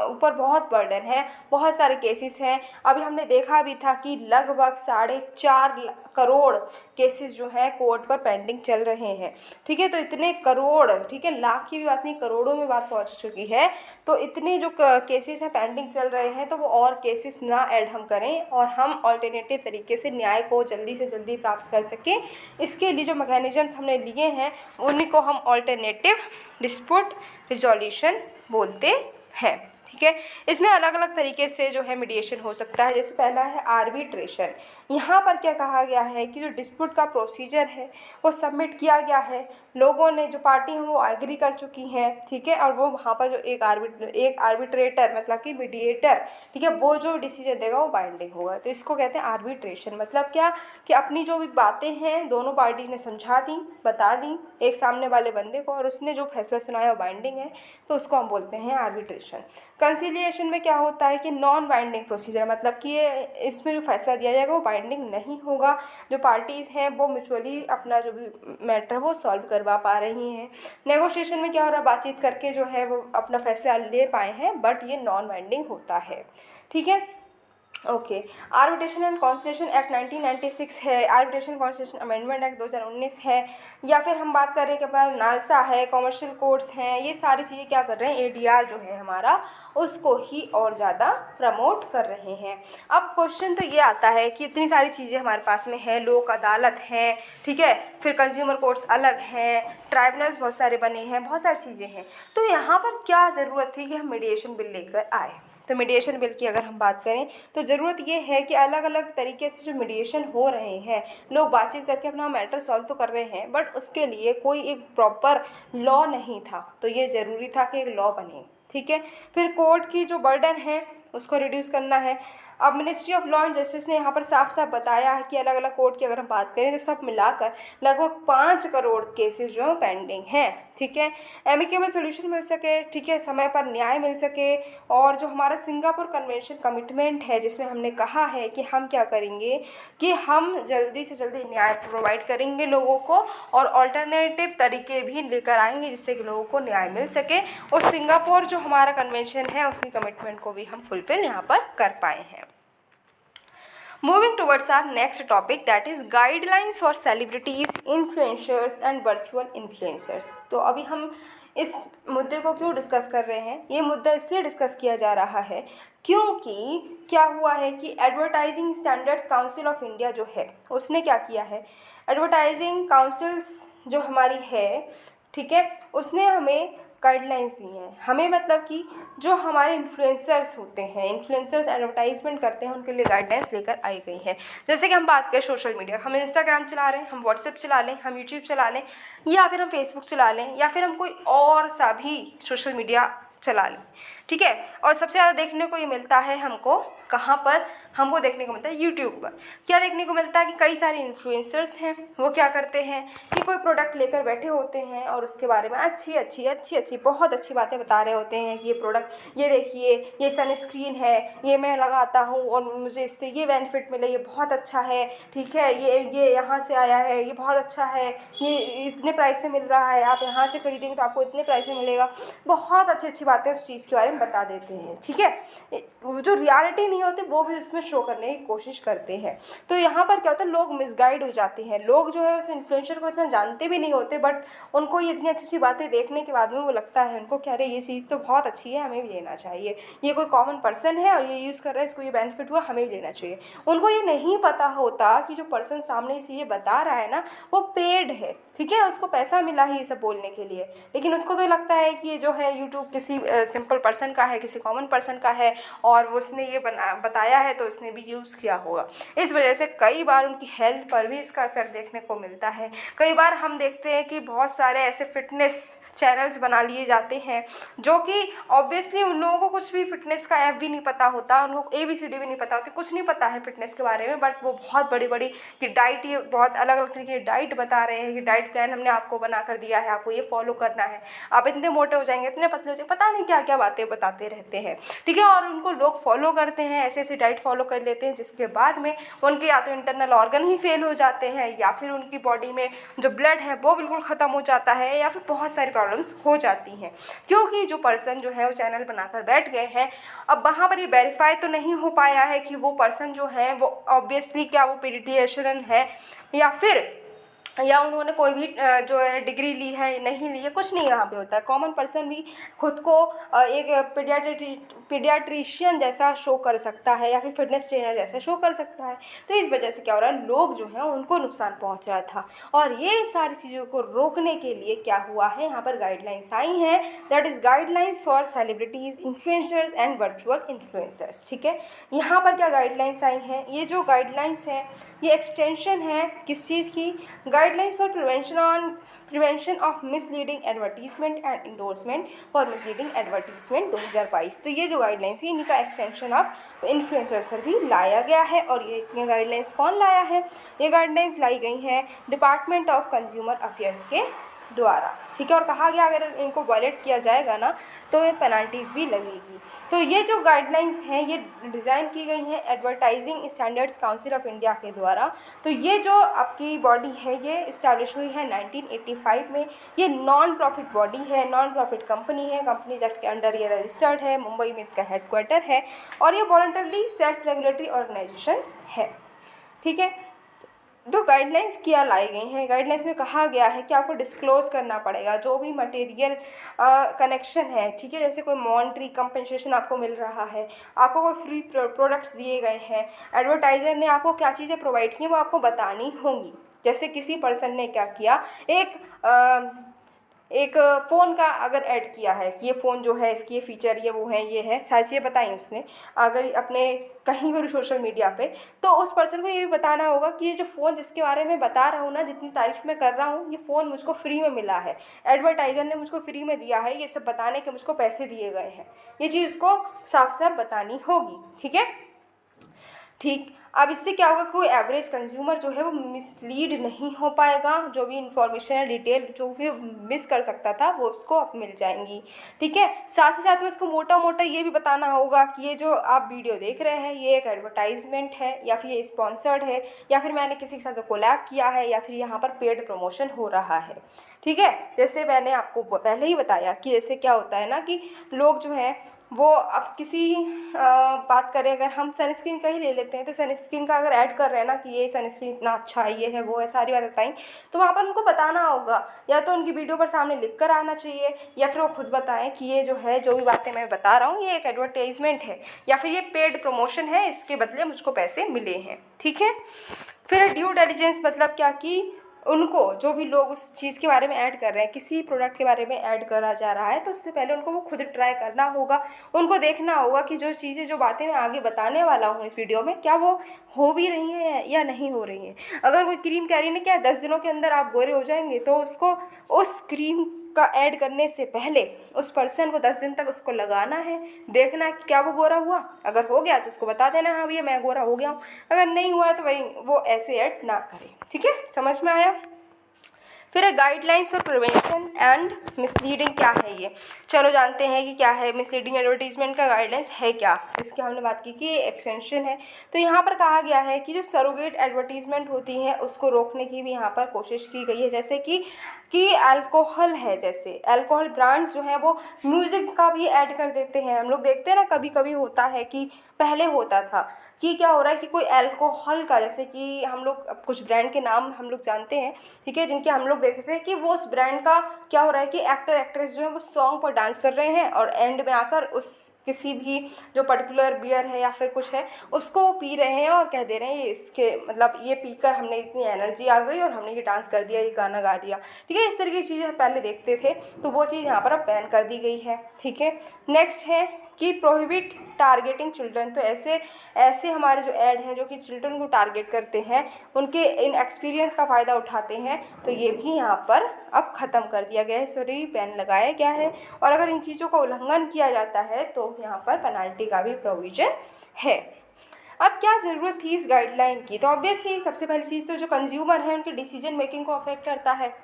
ऊपर बहुत बर्डन है, बहुत सारे केसेस हैं। अभी हमने देखा भी था कि लगभग 4.5 करोड़ केसेस जो हैं कोर्ट पर पेंडिंग चल रहे हैं। ठीक है, तो इतने करोड़, ठीक है, लाख की भी बात नहीं, करोड़ों में बात पहुंच चुकी है, तो इतने जो केसेस हैं पेंडिंग चल रहे हैं, तो वो और केसेस ना ऐड हम करें और हम ऑल्टरनेटिव तरीके से न्याय को जल्दी से जल्दी प्राप्त कर सकें। इसके लिए जो मैकेनिज्म्स हमने लिए हैं उन्हीं को हम ऑल्टरनेटिव डिस्प्यूट रिजोल्यूशन बोलते हैं। ठीक है, इसमें अलग अलग तरीके से जो है मीडिएशन हो सकता है। जैसे पहला है आर्बिट्रेशन। यहाँ पर क्या कहा गया है कि जो डिस्प्यूट का प्रोसीजर है वो सबमिट किया गया है, लोगों ने, जो पार्टी हैं वो एग्री कर चुकी हैं। ठीक है, और वो वहाँ पर जो एक आर्बिट्रेटर मतलब कि मीडिएटर, ठीक है, वो जो डिसीजन देगा वो बाइंडिंग होगा। तो इसको कहते हैं आर्बिट्रेशन। मतलब क्या कि अपनी जो भी बातें हैं दोनों पार्टी ने समझा दी, बता दी एक सामने वाले बंदे को, और उसने जो फैसला सुनाया वो बाइंडिंग है, तो उसको हम बोलते हैं आर्बिट्रेशन। कंसिलिएशन में क्या होता है कि नॉन बाइंडिंग प्रोसीजर, मतलब कि ये इसमें जो फैसला दिया जाएगा वो बाइंडिंग नहीं होगा, जो पार्टीज़ हैं वो म्यूचुअली अपना जो भी मैटर वो सॉल्व करवा पा रही हैं। नेगोशिएशन में क्या हो रहा है, बातचीत करके जो है वो अपना फैसला ले पाए हैं, बट ये नॉन बाइंडिंग होता है। ठीक है, okay. Arbitration and conciliation act 1996 है, आर्बिट्रेशन कॉन्सिलिएशन अमेंडमेंट एक्ट 2019 है, या फिर हम बात करें कि हमारा नालसा है, कॉमर्शियल कोर्ट्स हैं, ये सारी चीज़ें क्या कर रहे हैं, एडीआर जो है हमारा उसको ही और ज़्यादा प्रमोट कर रहे हैं। अब क्वेश्चन तो ये आता है कि इतनी सारी चीज़ें हमारे पास में हैं, लोक अदालत हैं, ठीक है, फिर कंज्यूमर कोर्ट्स अलग हैं, ट्राइब्यूनल्स बहुत सारे बने हैं, बहुत सारी चीज़ें हैं, तो यहाँ पर क्या ज़रूरत थी कि हम मीडिएशन बिल लेकर आए। तो मीडिएशन बिल की अगर हम बात करें तो ज़रूरत ये है कि अलग अलग तरीके से जो मीडिएशन हो रहे हैं, लोग बातचीत करके अपना मैटर सॉल्व तो कर रहे हैं, बट उसके लिए कोई एक प्रॉपर लॉ नहीं था, तो ये ज़रूरी था कि एक लॉ बने। ठीक है। फिर कोर्ट की जो बर्डन है उसको रिड्यूस करना है। अब ministry of law and justice ने यहाँ पर साफ साफ बताया है कि अलग अलग कोर्ट की अगर हम बात करें तो सब मिलाकर लगभग 5 करोड़ केसेस जो पेंडिंग हैं, ठीक है। एमिकेबल सोल्यूशन मिल सके, ठीक है, समय पर न्याय मिल सके। और जो हमारा सिंगापुर कन्वेंशन कमिटमेंट है जिसमें हमने कहा है कि हम क्या करेंगे कि हम जल्दी से जल्दी न्याय प्रोवाइड करेंगे लोगों को और ऑल्टरनेटिव तरीके भी लेकर आएंगे जिससे कि लोगों को न्याय मिल सके। और सिंगापुर जो हमारा कन्वेंशन है उसकी कमिटमेंट को भी हम फुलफिल यहाँ पर कर पाए हैं। Moving towards our next topic, that is guidelines for celebrities, influencers and virtual influencers। तो अभी हम इस मुद्दे को क्यों डिस्कस कर रहे हैं? ये मुद्दा इसलिए डिस्कस किया जा रहा है क्योंकि क्या हुआ है कि advertising standards council of India जो है उसने क्या किया है, एडवर्टाइजिंग काउंसिल्स जो हमारी है, ठीक है, उसने हमें गाइडलाइंस दी हैं। हमें मतलब कि जो हमारे इन्फ्लुएंसर्स होते हैं, इन्फ्लुएंसर्स एडवर्टाइजमेंट करते हैं, उनके लिए गाइडलाइंस लेकर आई गई है। जैसे कि हम बात करें सोशल मीडिया, हम इंस्टाग्राम चला रहे हैं, हम व्हाट्सएप चला लें, हम यूट्यूब चला लें या फिर हम फेसबुक चला लें या फिर हम कोई और सा भी सोशल मीडिया चला लें, ठीक है। और सबसे ज़्यादा देखने को ये मिलता है हमको कहाँ पर, हमको देखने को मिलता है यूट्यूब पर। क्या देखने को मिलता है कि कई सारे इन्फ्लुएंसर्स हैं, वो क्या करते हैं कि कोई प्रोडक्ट लेकर बैठे होते हैं और उसके बारे में अच्छी बहुत अच्छी बातें बता रहे होते हैं कि ये प्रोडक्ट, ये देखिए, ये सनस्क्रीन है, ये मैं लगाता हूँ और मुझे इससे ये बेनिफिट मिले, ये बहुत अच्छा है, ठीक है, ये यहाँ से आया है, ये बहुत अच्छा है, ये इतने प्राइस से मिल रहा है, आप यहाँ से खरीदेंगे तो आपको इतने प्राइस में मिलेगा। बहुत अच्छी बातें उस चीज़ के बारे में बता देते हैं, ठीक है। जो रियलिटी नहीं होती वो भी उसमें शो करने की कोशिश करते हैं। तो यहाँ पर क्या होता है, लोग मिसगाइड हो जाते हैं। लोग जो है उस इन्फ्लुएंसर को इतना जानते भी नहीं होते, बट उनको ये इतनी अच्छी बातें देखने के बाद में वो लगता है उनको कि अरे ये चीज़ तो बहुत अच्छी है, हमें भी लेना चाहिए, ये कोई कॉमन पर्सन है और ये यूज़ कर रहा है, इसको ये बेनिफिट हुआ, हमें भी लेना चाहिए। उनको ये नहीं पता होता कि जो पर्सन सामने ये चीज़ें बता रहा है ना वो पेड है, ठीक है, उसको पैसा मिला ही ये सब बोलने के लिए। लेकिन उसको तो लगता है कि ये जो है यूट्यूब किसी सिंपल पर्सन का है, किसी कॉमन पर्सन का है और उसने ये बताया है तो उसने भी यूज़ किया होगा। इस वजह से कई बार उनकी हेल्थ पर भी इसका इफेक्ट देखने को मिलता है। कई बार हम देखते हैं कि बहुत सारे ऐसे फिटनेस चैनल्स बना लिए जाते हैं जो कि ऑब्वियसली उन लोगों को कुछ भी फिटनेस का ऐप भी नहीं पता होता, उनको ABCD भी नहीं पता होती, कुछ नहीं पता है फिटनेस के बारे में, बट वो बहुत बड़ी बड़ी कि डाइट, ये बहुत अलग अलग तरीके की डाइट बता रहे हैं कि डाइट प्लान हमने आपको बना कर दिया है, आपको ये फॉलो करना है, आप इतने मोटे हो जाएंगे, इतने पतले हो जाएंगे, पता नहीं क्या क्या बातें बताते रहते हैं, ठीक है। और उनको लोग फॉलो करते हैं, ऐसे ऐसे डाइट फॉलो कर लेते हैं जिसके बाद में उनके या तो इंटरनल ऑर्गन ही फेल हो जाते हैं या फिर उनकी बॉडी में जो ब्लड है वो बिल्कुल ख़त्म हो जाता है या फिर बहुत सारी प्रॉब्लम्स हो जाती हैं, क्योंकि जो पर्सन जो है वो चैनल बनाकर बैठ गए हैं। अब वहाँ पर ये वेरीफाई तो नहीं हो पाया है कि वो पर्सन जो है वो ऑब्वियसली क्या वो पीडियाट्रिशियन है या उन्होंने कोई भी जो है डिग्री ली है नहीं ली है, कुछ नहीं यहाँ पे होता है। कॉमन पर्सन भी खुद को एक पीडियाट्रिशियन जैसा शो कर सकता है या फिर फिटनेस ट्रेनर जैसा शो कर सकता है। तो इस वजह से क्या हो रहा है, लोग जो हैं उनको नुकसान पहुँच रहा था और ये सारी चीज़ों को रोकने के लिए क्या हुआ है, यहाँ पर गाइडलाइंस आई हैं, that is guidelines for celebrities, influencers and virtual influencers, ठीक है। यहाँ पर क्या गाइडलाइंस आई हैं, ये जो गाइडलाइंस है ये एक्सटेंशन है किस चीज़ की, guidelines for prevention of misleading advertisement and endorsement for misleading advertisement 2022। तो ये जो गाइडलाइंस है इनका एक्सटेंशन ऑफ इन्फ्लुएंसर्स पर भी लाया गया है। और ये गाइडलाइंस कौन लाया है, ये गाइडलाइंस लाई गई हैं डिपार्टमेंट ऑफ कंज्यूमर अफेयर्स के द्वारा, ठीक है। और कहा गया अगर इनको वायलेट किया जाएगा ना तो ये पेनल्टीज़ भी लगेगी। तो ये जो गाइडलाइंस हैं ये डिज़ाइन की गई हैं advertising standards council of India के द्वारा। तो ये जो आपकी बॉडी है ये इस्टेब्लिश हुई है 1985 में। ये नॉन प्रॉफिट बॉडी है, नॉन प्रॉफिट कंपनी है, कंपनी एक्ट के अंडर ये रजिस्टर्ड है, मुंबई में इसका हेडक्वार्टर है और ये वॉलंटरली सेल्फ रेगुलेटरी ऑर्गेनाइजेशन है, ठीक है। जो गाइडलाइंस क्या लाई गई हैं, गाइडलाइंस में कहा गया है कि आपको डिस्क्लोज़ करना पड़ेगा जो भी मटेरियल कनेक्शन है, ठीक है। जैसे कोई मॉनेटरी कंपनसेशन आपको मिल रहा है, आपको कोई फ्री प्रोडक्ट्स दिए गए हैं, एडवर्टाइज़र ने आपको क्या चीज़ें प्रोवाइड की हैं वो आपको बतानी होंगी। जैसे किसी पर्सन ने क्या किया, एक एक फ़ोन का अगर ऐड किया है कि ये फ़ोन जो है इसकी ये फ़ीचर, ये वो है, ये है, सारी चीज़ें बताई उसने अगर अपने कहीं पर भी सोशल मीडिया पे, तो उस पर्सन को ये भी बताना होगा कि ये जो फ़ोन जिसके बारे में बता रहा हूँ ना, जितनी तारीफ़ मैं कर रहा हूँ, ये फ़ोन मुझको फ्री में मिला है, एडवर्टाइज़र ने मुझको फ्री में दिया है, ये सब बताने के मुझको पैसे दिए गए हैं। ये चीज़ उसको साफ साफ बतानी होगी। ठीक है, ठीक। अब इससे क्या होगा, कोई एवरेज कंज्यूमर जो है वो मिसलीड नहीं हो पाएगा, जो भी इंफॉर्मेशन है, डिटेल जो भी मिस कर सकता था वो उसको अब मिल जाएंगी। ठीक है, साथ ही साथ में उसको मोटा मोटा ये भी बताना होगा कि ये जो आप वीडियो देख रहे हैं ये एक एडवर्टाइजमेंट है, या फिर ये स्पॉन्सर्ड है, या फिर मैंने किसी के साथ कोलैब किया है, या फिर यहाँ पर पेड प्रमोशन हो रहा है। ठीक है, जैसे मैंने आपको पहले ही बताया कि जैसे क्या होता है ना कि लोग जो हैं वो अब किसी बात करें, अगर हम सनस्क्रीन का ही ले लेते हैं, तो सनस्क्रीन का अगर ऐड कर रहे हैं ना कि ये सनस्क्रीन इतना अच्छा है, ये है, वो है, सारी बातें बताई, तो वहाँ पर उनको बताना होगा, या तो उनकी वीडियो पर सामने लिख कर आना चाहिए, या फिर वो खुद बताएं कि ये जो है, जो भी बातें मैं बता रहा हूँ ये एक एडवर्टाइजमेंट है, या फिर ये पेड प्रमोशन है, इसके बदले मुझको पैसे मिले हैं। ठीक है, फिर ड्यू डिलिजेंस मतलब क्या कि उनको जो भी लोग उस चीज़ के बारे में ऐड कर रहे हैं, किसी प्रोडक्ट के बारे में ऐड करा जा रहा है, तो उससे पहले उनको वो खुद ट्राई करना होगा। उनको देखना होगा कि जो चीज़ें, जो बातें मैं आगे बताने वाला हूँ इस वीडियो में, क्या वो हो भी रही हैं या नहीं हो रही हैं। अगर कोई क्रीम कह रही है ना क्या 10 दिनों के अंदर आप गोरे हो जाएंगे, तो उसको उस क्रीम का ऐड करने से पहले उस पर्सन को 10 दिन तक उसको लगाना है, देखना है कि क्या वो गोरा हुआ। अगर हो गया तो उसको बता देना, हाँ भैया मैं गोरा हो गया हूँ। अगर नहीं हुआ तो वही वो ऐसे ऐड ना करे। ठीक है, समझ में आया। फिर guidelines for prevention and misleading क्या है ये, चलो जानते हैं कि क्या है मिसलीडिंग एडवर्टीजमेंट का गाइडलाइंस है क्या, जिसकी हमने बात की कि ये एक्सटेंशन है। तो यहाँ पर कहा गया है कि जो सरोगेट एडवर्टीजमेंट होती हैं उसको रोकने की भी यहाँ पर कोशिश की गई है। जैसे कि अल्कोहल है, जैसे अल्कोहल ब्रांड्स जो हैं वो म्यूज़िक का भी ऐड कर देते हैं। हम लोग देखते हैं ना, कभी कभी होता है कि पहले होता था कि क्या हो रहा है कि कोई अल्कोहल का, जैसे कि हम लोग अब कुछ ब्रांड के नाम हम लोग जानते हैं, ठीक है, जिनके हम लोग देखते थे कि वो उस ब्रांड का क्या हो रहा है कि एक्टर एक्ट्रेस जो है वो सॉन्ग पर डांस कर रहे हैं, और एंड में आकर उस किसी भी जो पर्टिकुलर बियर है या फिर कुछ है उसको वो पी रहे हैं और कह दे रहे हैं ये इसके मतलब ये पीकर हमने इतनी एनर्जी आ गई और हमने ये डांस कर दिया, ये गाना गा दिया। ठीक है, इस तरह की चीज़ें पहले देखते थे, तो वो चीज़ यहाँ पर अब बैन कर दी गई है। ठीक है, नेक्स्ट है कि प्रोहिबिट टारगेटिंग चिल्ड्रन। तो ऐसे ऐसे हमारे जो ऐड हैं जो कि चिल्ड्रन को टारगेट करते हैं, उनके इन एक्सपीरियंस का फ़ायदा उठाते हैं, तो ये भी यहाँ पर अब ख़त्म कर दिया गया है, सॉरी बैन लगाया गया है। और अगर इन चीज़ों का उल्लंघन किया जाता है तो यहाँ पर पेनल्टी का भी प्रोविज़न है। अब क्या ज़रूरत थी इस गाइडलाइन की, तो ऑब्वियसली सबसे पहली चीज़ तो जो कंज्यूमर है उनके डिसीजन मेकिंग को अफेक्ट करता है।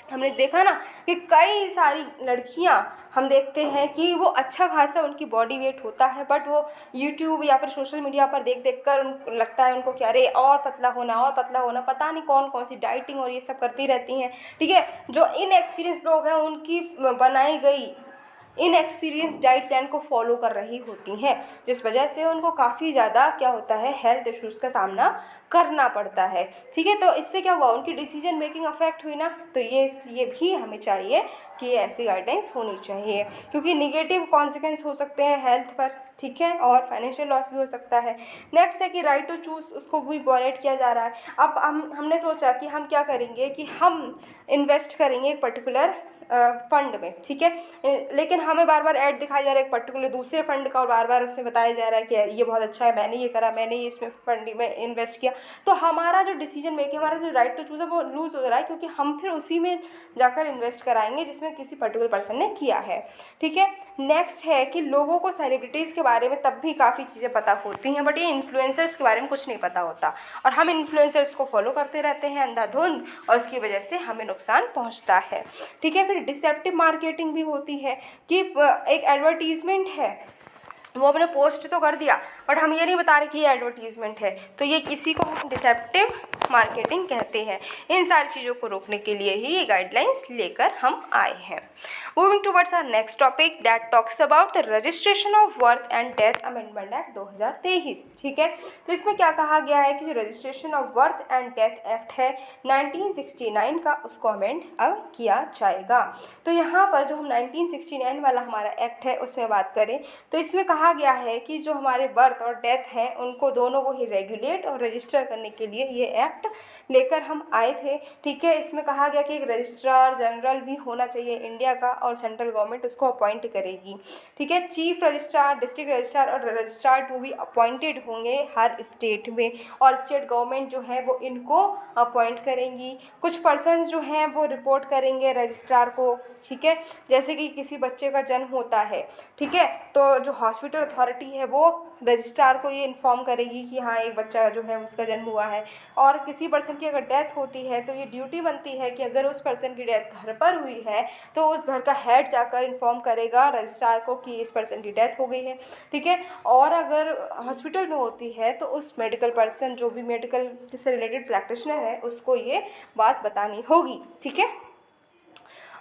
हमने देखा ना कि कई सारी लड़कियां हम देखते हैं कि वो अच्छा खासा उनकी बॉडी वेट होता है, बट वो यूट्यूब या फिर सोशल मीडिया पर देख देख कर लगता है उनको कि अरे और पतला होना और पतला होना, पता नहीं कौन कौन सी डाइटिंग और ये सब करती रहती हैं। ठीक है, जो इनएक्सपीरियंस लोग हैं उनकी बनाई गई इनएक्सपीरियंस डाइट प्लान को फॉलो कर रही होती हैं, जिस वजह से उनको काफ़ी ज़्यादा क्या होता है हेल्थ इश्यूज़ का सामना करना पड़ता है। ठीक है, तो इससे क्या हुआ, उनकी डिसीजन मेकिंग अफेक्ट हुई ना, तो ये इसलिए भी हमें चाहिए कि ऐसी गाइडलाइंस होनी चाहिए, क्योंकि निगेटिव कॉन्सिक्वेंस हो सकते हैं हेल्थ पर। ठीक है, और फाइनेंशियल लॉस भी हो सकता है। नेक्स्ट है कि राइट टू चूज़, उसको भी वॉलेट किया जा रहा है। अब हमने सोचा कि हम क्या करेंगे कि हम इन्वेस्ट करेंगे एक पर्टिकुलर फंड में। ठीक है, लेकिन हमें बार बार ऐड दिखाया जा रहा है एक पर्टिकुलर दूसरे फंड का, और बार बार उसमें बताया जा रहा है कि ये बहुत अच्छा है, मैंने ये करा, मैंने ये इसमें फंड में इन्वेस्ट किया, तो हमारा जो डिसीजन मेकिंग, हमारा जो राइट टू चूज़ है वो लूज़ हो रहा है, क्योंकि हम फिर उसी में जाकर इन्वेस्ट कराएंगे जिसमें किसी पर्टिकुलर पर्सन ने किया है। ठीक है, नेक्स्ट है कि लोगों को सेलिब्रिटीज़ के बारे में तब भी काफ़ी चीज़ें पता होती हैं, बट ये इन्फ्लुएंसर्स के बारे में कुछ नहीं पता होता, और हम इन्फ्लुएंसर्स को फॉलो करते रहते हैं अंधाधुंध, और उसकी वजह से हमें नुकसान पहुंचता है। ठीक है, फिर डिसेप्टिव मार्केटिंग भी होती है कि एक एडवर्टीजमेंट है, वो अपने पोस्ट तो कर दिया बट हम ये नहीं बता रहे कि ये एडवर्टीजमेंट है, तो ये इसी को हम डिसेप्टिव मार्केटिंग कहते हैं। इन सारी चीज़ों को रोकने के लिए ही ये गाइडलाइंस लेकर हम आए हैं। Moving towards our next topic that talks about the registration of birth and death amendment act 2023। ठीक है, तो इसमें क्या कहा गया है कि जो registration of birth and death act है 1969 का, उसको अमेंड अब किया जाएगा। तो यहाँ पर जो हम 1969 वाला हमारा एक्ट है उसमें बात करें, तो इसमें कहा गया है कि जो हमारे बर्थ और डेथ हैं उनको दोनों को ही रेगुलेट और रजिस्टर करने के लिए ये एक्ट लेकर हम आए थे। ठीक है, इसमें कहा गया कि एक रजिस्ट्रार जनरल भी होना चाहिए इंडिया का और सेंट्रल गवर्नमेंट उसको अपॉइंट करेगी। ठीक है, चीफ रजिस्ट्रार, डिस्ट्रिक्ट रजिस्ट्रार और रजिस्ट्रार टू भी अपॉइंटेड होंगे हर स्टेट में, और स्टेट गवर्नमेंट जो है वो इनको अपॉइंट करेंगी। कुछ पर्सन जो हैं वो रिपोर्ट करेंगे रजिस्ट्रार को। ठीक है, जैसे कि किसी बच्चे का जन्म होता है, ठीक है, तो जो हॉस्पिटल अथॉरिटी है वो रजिस्ट्रार को ये इन्फॉर्म करेगी कि हाँ एक बच्चा जो है उसका जन्म हुआ है। और किसी पर्सन की अगर डेथ होती है तो ये ड्यूटी बनती है कि अगर उस पर्सन की डेथ घर पर हुई है तो उस घर का हेड जाकर इन्फॉर्म करेगा रजिस्ट्रार को कि इस पर्सन की डेथ हो गई है। ठीक है, और अगर हॉस्पिटल में होती है तो उस मेडिकल पर्सन, जो भी मेडिकल से रिलेटेड प्रैक्टिशनर है, उसको ये बात बतानी होगी। ठीक है,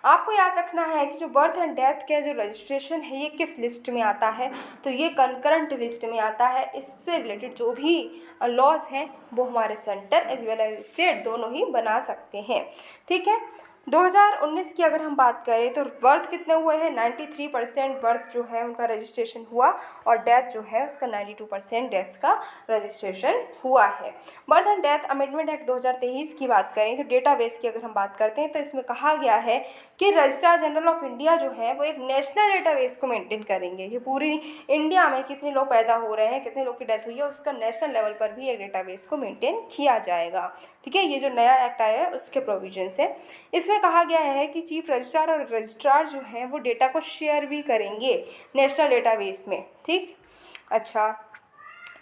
आपको याद रखना है कि जो बर्थ एंड डेथ का जो रजिस्ट्रेशन है ये किस लिस्ट में आता है, तो ये कंकरेंट लिस्ट में आता है। इससे रिलेटेड जो भी लॉज हैं वो हमारे centre as well as state दोनों ही बना सकते हैं। ठीक है, 2019 की अगर हम बात करें तो बर्थ कितने हुए हैं, 93% बर्थ जो है उनका रजिस्ट्रेशन हुआ, और डेथ जो है उसका 92% डेथ का रजिस्ट्रेशन हुआ है। Birth and death amendment act 2023 की बात करें तो डेटाबेस की अगर हम बात करते हैं तो इसमें कहा गया है कि रजिस्ट्रार जनरल ऑफ इंडिया जो है वो एक नेशनल डेटाबेस को मेंटेन करेंगे कि पूरी इंडिया में कितने लोग पैदा हो रहे हैं, कितने लोग की डेथ हुई है, उसका नेशनल लेवल पर भी एक डेटाबेस को मेंटेन किया जाएगा। ठीक है, ये जो नया एक्ट आया है उसके प्रोविजन है। इसमें कहा गया है कि चीफ रजिस्ट्रार और रजिस्ट्रार जो हैं वो डेटा को शेयर भी करेंगे नेशनल डेटाबेस में। ठीक, अच्छा,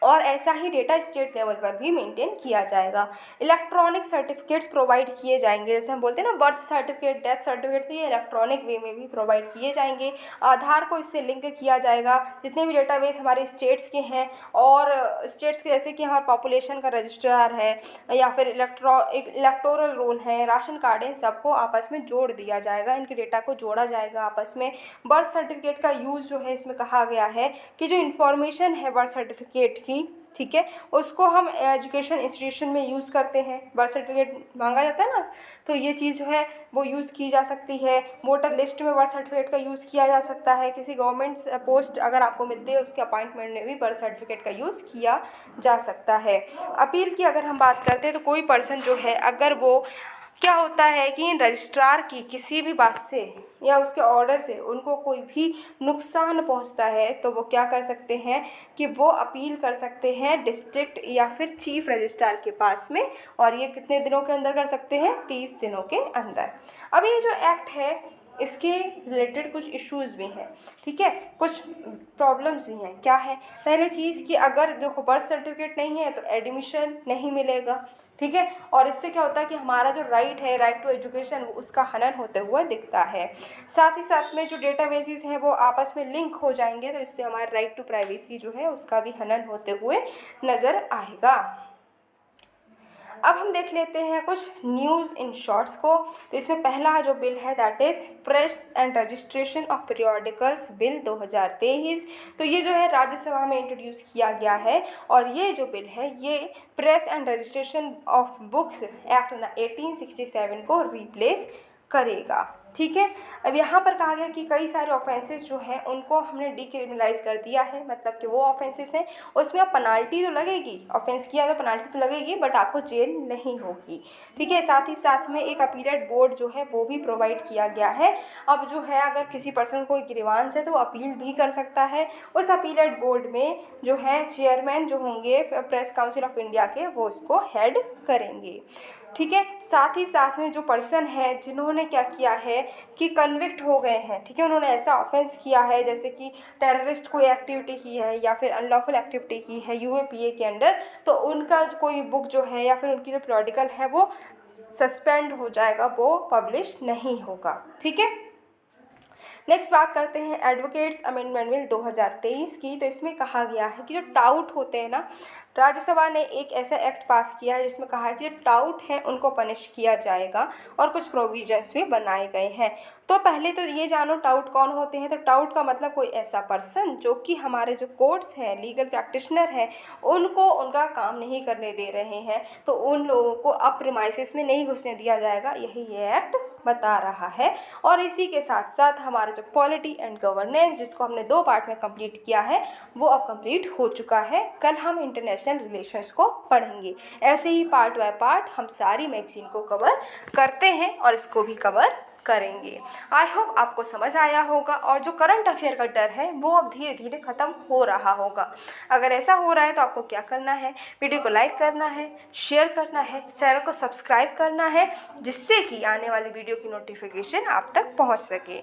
और ऐसा ही डेटा स्टेट लेवल पर भी मेंटेन किया जाएगा। इलेक्ट्रॉनिक सर्टिफिकेट्स प्रोवाइड किए जाएंगे, जैसे हम बोलते हैं ना बर्थ सर्टिफिकेट, डेथ सर्टिफिकेट, तो ये इलेक्ट्रॉनिक वे में भी प्रोवाइड किए जाएंगे। आधार को इससे लिंक किया जाएगा। जितने भी डेटाबेस हमारे स्टेट्स के हैं और स्टेट्स के, जैसे कि हमारे पॉपुलेशन का रजिस्ट्रार है या फिर इलेक्टोरल रोल है, राशन कार्ड है, सबको आपस में जोड़ दिया जाएगा, इनके डेटा को जोड़ा जाएगा आपस में। बर्थ सर्टिफिकेट का यूज़ जो है इसमें कहा गया है कि जो इन्फॉर्मेशन है बर्थ सर्टिफिकेट की, ठीक है, उसको हम एजुकेशन इंस्टीट्यूशन में यूज़ करते हैं। बर्थ सर्टिफिकेट मांगा जाता है ना, तो ये चीज़ जो है वो यूज़ की जा सकती है। वोटर लिस्ट में बर्थ सर्टिफिकेट का यूज़ किया जा सकता है। किसी गवर्नमेंट पोस्ट अगर आपको मिलती है उसके अपॉइंटमेंट में भी बर्थ सर्टिफिकेट का यूज़ किया जा सकता है। अपील की अगर हम बात करते हैं तो कोई पर्सन जो है, अगर वो क्या होता है कि रजिस्ट्रार की किसी भी बात से या उसके ऑर्डर से उनको कोई भी नुकसान पहुंचता है तो वो क्या कर सकते हैं कि वो अपील कर सकते हैं डिस्ट्रिक्ट या फिर चीफ रजिस्ट्रार के पास में, और ये कितने दिनों के अंदर कर सकते हैं, 30 दिनों के अंदर। अब ये जो एक्ट है इसके रिलेटेड कुछ इश्यूज़ भी हैं। ठीक है, कुछ प्रॉब्लम्स भी हैं। क्या है, पहली चीज़ कि अगर देखो बर्थ सर्टिफिकेट नहीं है तो एडमिशन नहीं मिलेगा। ठीक है, और इससे क्या होता है कि हमारा जो राइट है, राइट टू एजुकेशन, उसका हनन होते हुए दिखता है। साथ ही साथ में जो डेटाबेसेस हैं वो आपस में लिंक हो जाएंगे, तो इससे हमारा राइट टू प्राइवेसी जो है उसका भी हनन होते हुए नज़र आएगा। अब हम देख लेते हैं कुछ न्यूज़ इन शॉर्ट्स को। तो इसमें पहला जो बिल है that is press and registration of periodicals bill 2023। तो ये जो है राज्यसभा में इंट्रोड्यूस किया गया है, और ये जो बिल है ये press and registration of books act 1867 को रिप्लेस करेगा। ठीक है, अब यहाँ पर कहा गया कि कई सारे ऑफेंसेस जो हैं उनको हमने डीक्रिमिनलाइज कर दिया है, मतलब कि वो ऑफेंसेस हैं उसमें अब पेनाल्टी तो लगेगी, ऑफेंस किया तो पेनाल्टी तो लगेगी, बट आपको जेल नहीं होगी। ठीक है, साथ ही साथ में एक अपीलेट बोर्ड जो है वो भी प्रोवाइड किया गया है। अब जो है अगर किसी पर्सन को ग्रीवांस है तो वो अपील भी कर सकता है। उस अपीलेट बोर्ड में जो है चेयरमैन जो होंगे प्रेस काउंसिल ऑफ इंडिया के, वो उसको हेड करेंगे। ठीक है, साथ ही साथ में जो पर्सन है जिन्होंने क्या किया है कि कन्विक्ट हो गए हैं, ठीक है, उन्होंने ऐसा ऑफेंस किया है जैसे कि टेररिस्ट कोई एक्टिविटी की है या फिर अनलॉफुल एक्टिविटी की है यूएपीए के अंडर, तो उनका कोई बुक जो है या फिर उनकी जो पीरियोडिकल है वो सस्पेंड हो जाएगा, वो पब्लिश नहीं होगा। ठीक है, नेक्स्ट बात करते हैं एडवोकेट्स अमेंडमेंट बिल 2023 की। तो इसमें कहा गया है कि जो टाउट होते हैं ना, राज्यसभा ने एक ऐसा एक्ट पास किया है जिसमें कहा है कि जो टाउट हैं उनको पनिश किया जाएगा, और कुछ प्रोविजंस भी बनाए गए हैं। तो पहले तो ये जानो टाउट कौन होते हैं। तो टाउट का मतलब कोई ऐसा पर्सन जो कि हमारे जो कोर्ट्स हैं, लीगल प्रैक्टिशनर हैं, उनको उनका काम नहीं करने दे रहे हैं, तो उन लोगों को अब प्रीमाइसेस में नहीं घुसने दिया जाएगा, यही ये एक्ट बता रहा है। और इसी के साथ साथ हमारा जो पॉलिटी एंड गवर्नेंस, जिसको हमने 2 पार्ट में कंप्लीट किया है, वो अब कंप्लीट हो चुका है। कल हम इंटरनेशनल इंटरनेशनल रिलेशंस को पढ़ेंगे। ऐसे ही पार्ट बाय पार्ट हम सारी मैगज़ीन को कवर करते हैं और इसको भी कवर करेंगे। आई होप आपको समझ आया होगा और जो करंट अफेयर का डर है वो अब धीरे धीरे ख़त्म हो रहा होगा। अगर ऐसा हो रहा है तो आपको क्या करना है, वीडियो को लाइक करना है, शेयर करना है, चैनल को सब्सक्राइब करना है, जिससे कि आने वाली वीडियो की नोटिफिकेशन आप तक पहुंच सके।